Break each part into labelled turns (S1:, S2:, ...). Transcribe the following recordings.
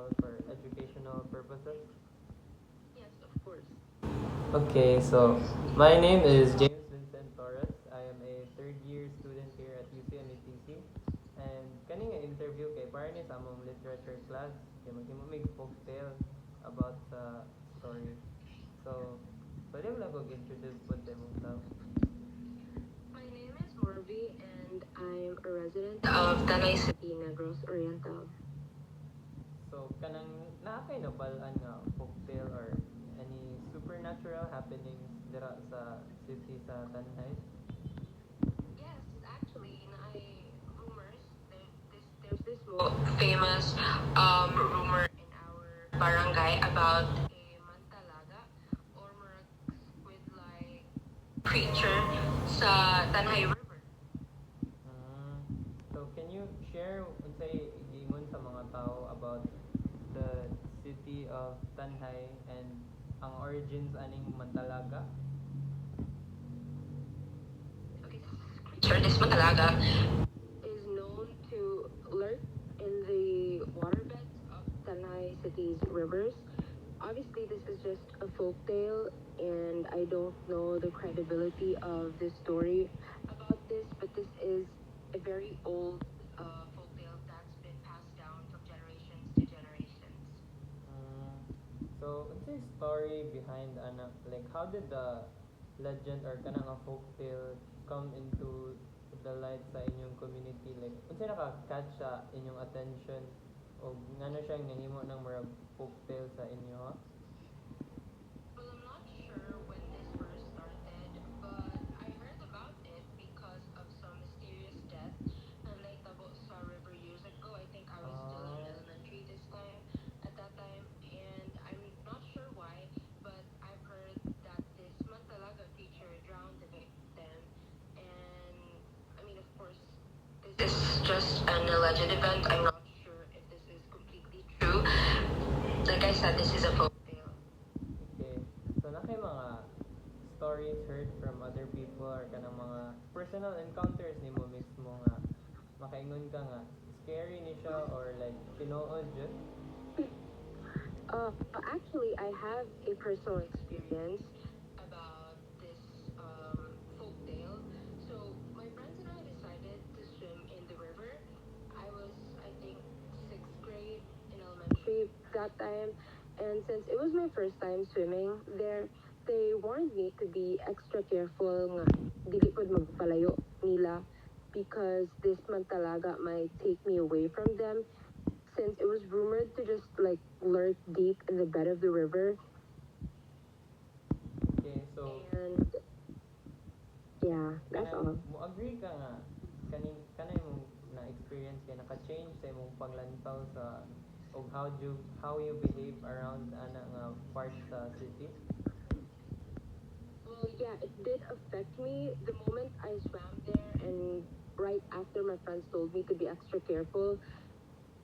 S1: call for educational purposes?
S2: Yes, of course.
S1: Okay, so my name is James Vincent Torres. I am a third year student here at UCMETC. And kaning nga interview kay para ni sa among literature class, kay maghimo mig folk tale about sa story. So, pwede mo lang introduce po sa imong self.
S2: My name is Morvi and I'm a resident of Tanay City, Negros Oriental.
S1: So, kanang naakay na balaan nga folk tale or any supernatural happenings dira sa city sa Tanhay?
S2: Yes, actually, rumors. There's this famous rumor in our barangay about a mantalaga or with like creature sa Tanay River.
S1: So, can you share unsay giingon sa mga tao about the city of Tanhay and ang origins aning Mantalaga?
S2: Okay, this mantalaga is known to lurk in the waterbeds of Tanay City's rivers. Obviously, this is just a folk tale, and I don't know the credibility of this story about this, but this is a very old folk tale that's been passed down from generations to generations.
S1: So, unsay story behind ana, like how did the legend or kanang a folk tale come into the light sa inyong community? Like, unsay naka-catch sa inyong attention o ngano siya nahimo ng mga folk tale sa inyo? Ha?
S2: Well, I'm not sure when this first started, but I heard about it because of some mysterious death and like sa river years ago. I think I was still in elementary at that time, and I'm not sure why, but I've heard that this Mantalaga creature drowned the victim, and I mean, of course, this is just an alleged event. I'm not sure if this is completely true. Like I said, this is a folk tale.
S1: Okay. So, na kay mga stories heard from other people or kanang mga personal encounters nimo mismo nga makaingon ka nga scary ni siya or like tinuod jud?
S2: Actually, I have a personal experience about this folk tale. So, my friends and I decided to swim in the river. I was, I think, sixth grade in elementary that time, and since it was my first time swimming there, they warned me to be extra careful nga dili pod magpalayo nila because this mantalaga might take me away from them since it was rumored to just like lurk deep in the bed of the river.
S1: Okay, so
S2: And yeah, that's all.
S1: mo agree ka nga kanay mong na experience kay naka-change sa imong panglantaw sa og how you behave around ana nga part sa city?
S2: Well, yeah, it did affect me the moment I swam there, and right after my friends told me to be extra careful.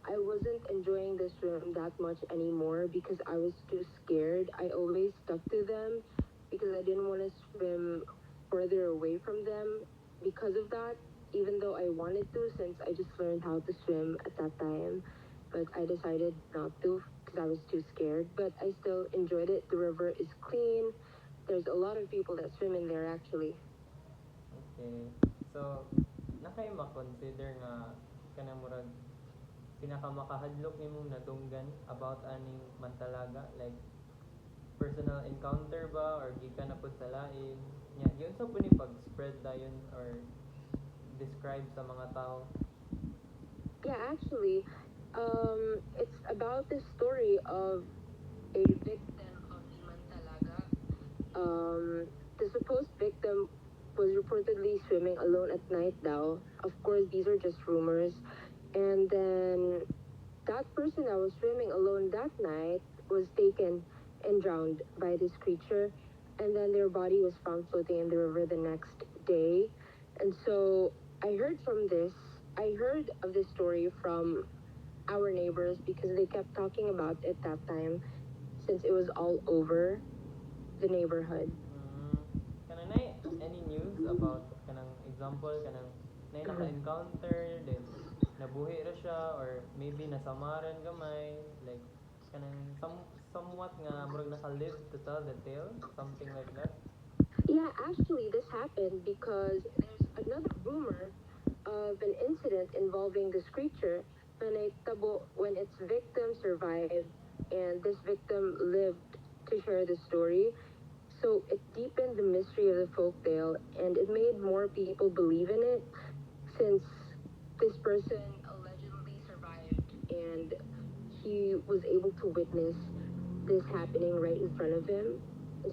S2: I wasn't enjoying the swim that much anymore because I was too scared. I always stuck to them because I didn't want to swim further away from them because of that, even though I wanted to since I just learned how to swim at that time. But I decided not to because I was too scared. But I still enjoyed it. The river is clean. There's a lot of people that swim in there actually.
S1: Okay. So, nakay ma-consider nga kanang murag pinakamakahadlok nimong nadunggan about aning Mantalaga, like personal encounter ba or gikan na pud sa lain nya yun sa po ni pag-spread dayon or describe sa mga tao?
S2: Yeah, actually, it's about the story of a victim of the Mantalaga. The supposed victim was reportedly swimming alone at night now. Of course, these are just rumors. And then that person that was swimming alone that night was taken and drowned by this creature. And then their body was found floating in the river the next day. And so I heard of this story from our neighbors because they kept talking about it that time since it was all over the neighborhood.
S1: Kanang nay any news about kanang example kanang nay naka-encounter then nabuhi ra siya or maybe nasamaran gamay like kanang somewhat nga murag naka-live to tell the tale, something like that.
S2: Yeah, actually, this happened because there's another rumor of an incident involving this creature when its victim survived and this victim lived to share the story. So it deepened the mystery of the folktale and it made more people believe in it since this person allegedly survived and he was able to witness this happening right in front of him.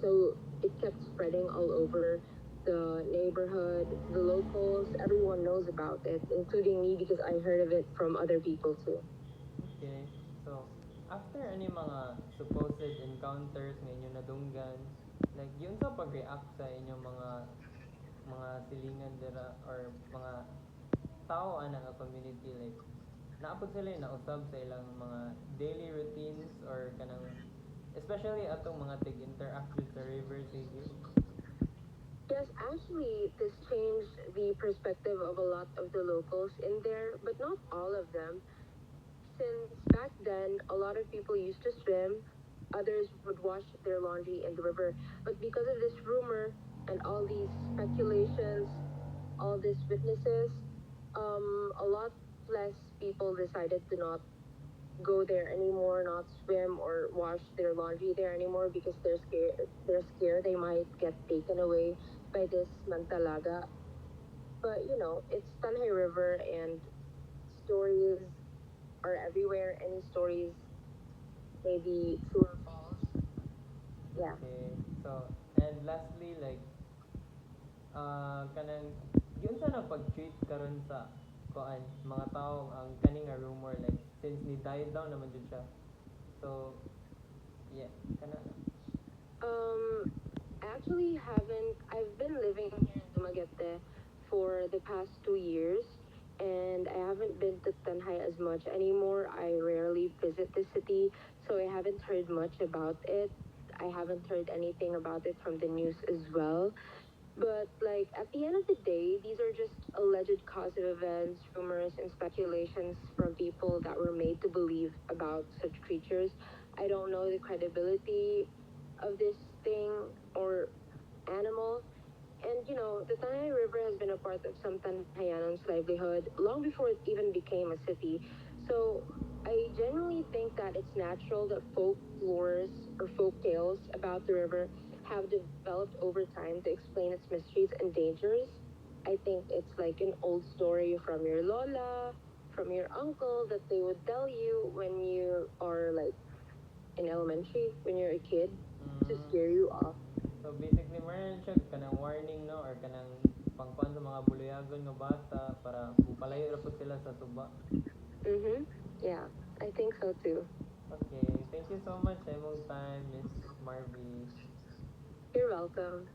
S2: So it kept spreading all over the neighborhood, the locals, everyone knows about it, including me because I heard of it from other people too.
S1: Okay. So, after any mga supposed encounters nga inyo nadunggan, like yun sa pag-react sa inyong mga silingan dira or mga tao ana nga community like naapod sila yung nausab sa ilang mga daily routines or kanang especially atong mga tig-interact with sa river sige.
S2: Yes, actually, this changed the perspective of a lot of the locals in there, but not all of them. Since back then, a lot of people used to swim, others would wash their laundry in the river. But because of this rumor and all these speculations, all these witnesses, a lot less people decided to not go there anymore, not swim or wash their laundry there anymore because they're scared. They're scared they might get taken away by this mantalaga. But you know, it's Tanhay River and stories are everywhere. Any stories may be true or false. Yeah.
S1: Okay. So, and lastly like kanang yun sa pag-treat karon sa kuan mga tao ang kaning nga rumor like since ni died down naman jud siya. So, yeah, kana
S2: Actually haven't I've been living here in Dumaguete for the past 2 years and I haven't been to Tanhay as much anymore. I rarely visit the city, so I haven't heard much about it. I haven't heard anything about it from the news as well. But like at the end of the day, these are just alleged causes of events, rumors, and speculations from people that were made to believe about such creatures. I don't know the credibility of this thing or animal. And you know, the Tanay River has been a part of some Tanhayanons' livelihood long before it even became a city. So I genuinely think that it's natural that folklores or folk tales about the river have developed over time to explain its mysteries and dangers. I think it's like an old story from your lola, from your uncle that they would tell you when you are like in elementary, when you're a kid, to
S1: mm,
S2: scare you off.
S1: so basically meron siya kanang warning no or kanang pangkuan sa mga buluyagon nga bata para mupalayo ra pud sila sa tuba.
S2: Mhm. Yeah, I think so too.
S1: Okay, thank you so much sa imong time, Miss Marvy.
S2: You're welcome.